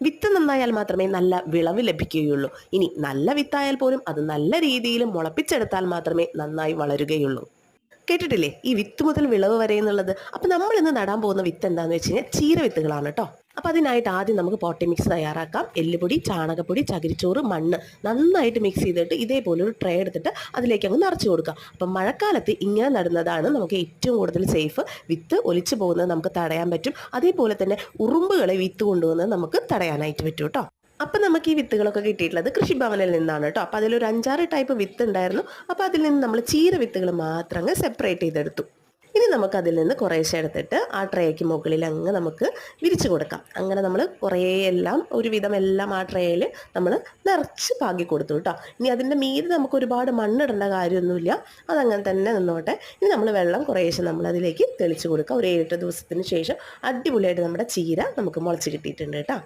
വിത്ത് നന്നായാൽ മാത്രമേ നല്ല വിളവ് ലഭിക്കുകയുള്ളൂ. ഇനി നല്ല വിത്തായാൽ പോലും അത് നല്ല രീതിയിൽ മുളപ്പിച്ചെടുത്താൽ മാത്രമേ നന്നായി വളരുകയുള്ളൂ. കേട്ടിട്ടില്ലേ ഈ വിത്ത് മുതൽ വിളവ് വരെ എന്നുള്ളത്? അപ്പം നമ്മൾ ഇന്ന് നടാൻ പോകുന്ന വിത്ത് എന്താണെന്ന് വെച്ച് കഴിഞ്ഞാൽ ചീര വിത്തുകളാണ് കേട്ടോ. അപ്പോൾ അതിനായിട്ട് ആദ്യം നമുക്ക് പോട്ടി മിക്സ് തയ്യാറാക്കാം. എല്ലുപൊടി, ചാണകപ്പൊടി, ചകിരിച്ചോറ്, മണ്ണ് നന്നായിട്ട് മിക്സ് ചെയ്തിട്ട് ഇതേപോലെ ഒരു ട്രേ എടുത്തിട്ട് അതിലേക്ക് അങ്ങ് നിറച്ച് കൊടുക്കുക. അപ്പം മഴക്കാലത്ത് ഇങ്ങനെ നടുന്നതാണ് നമുക്ക് ഏറ്റവും കൂടുതൽ സേഫ്. വിത്ത് ഒലിച്ചു പോകുന്നത് നമുക്ക് തടയാൻ പറ്റും. അതേപോലെ തന്നെ ഉറുമ്പുകളെ വിത്ത് കൊണ്ടുവന്നത് നമുക്ക് തടയാനായിട്ട് പറ്റും കേട്ടോ. അപ്പം നമുക്ക് ഈ വിത്തുകളൊക്കെ കിട്ടിയിട്ടുള്ളത് കൃഷിഭവനിൽ നിന്നാണ് കേട്ടോ. അപ്പോൾ അതിലൊരു 5-6 ടൈപ്പ് വിത്ത് ഉണ്ടായിരുന്നു. അപ്പോൾ അതിൽ നിന്ന് നമ്മൾ ചീര വിത്തുകൾ മാത്രം അങ്ങ് സെപ്പറേറ്റ് ചെയ്തെടുത്തു. ഇനി നമുക്ക് അതിൽ നിന്ന് കുറേശ്ശെ എടുത്തിട്ട് ആ ട്രേക്ക് മുകളിൽ അങ്ങ് നമുക്ക് വിരിച്ചു കൊടുക്കാം. അങ്ങനെ നമ്മൾ കുറേ എല്ലാം ഒരുവിധം എല്ലാം ആ ട്രേയിൽ നമ്മൾ നിറച്ച് പാകി കൊടുത്തു കേട്ടോ. ഇനി അതിൻ്റെ മീതെ നമുക്ക് ഒരുപാട് മണ്ണിടേണ്ട കാര്യമൊന്നുമില്ല, അതങ്ങനെ തന്നെ നിന്നോട്ടെ. ഇനി നമ്മൾ വെള്ളം കുറേശ്ശെ നമ്മൾ അതിലേക്ക് തെളിച്ച് കൊടുക്കുക. ഒരു 7-8 ദിവസത്തിന് ശേഷം അടിപൊളിയായിട്ട് നമ്മുടെ ചീര നമുക്ക് മുളച്ച് കിട്ടിയിട്ടുണ്ട് കേട്ടോ.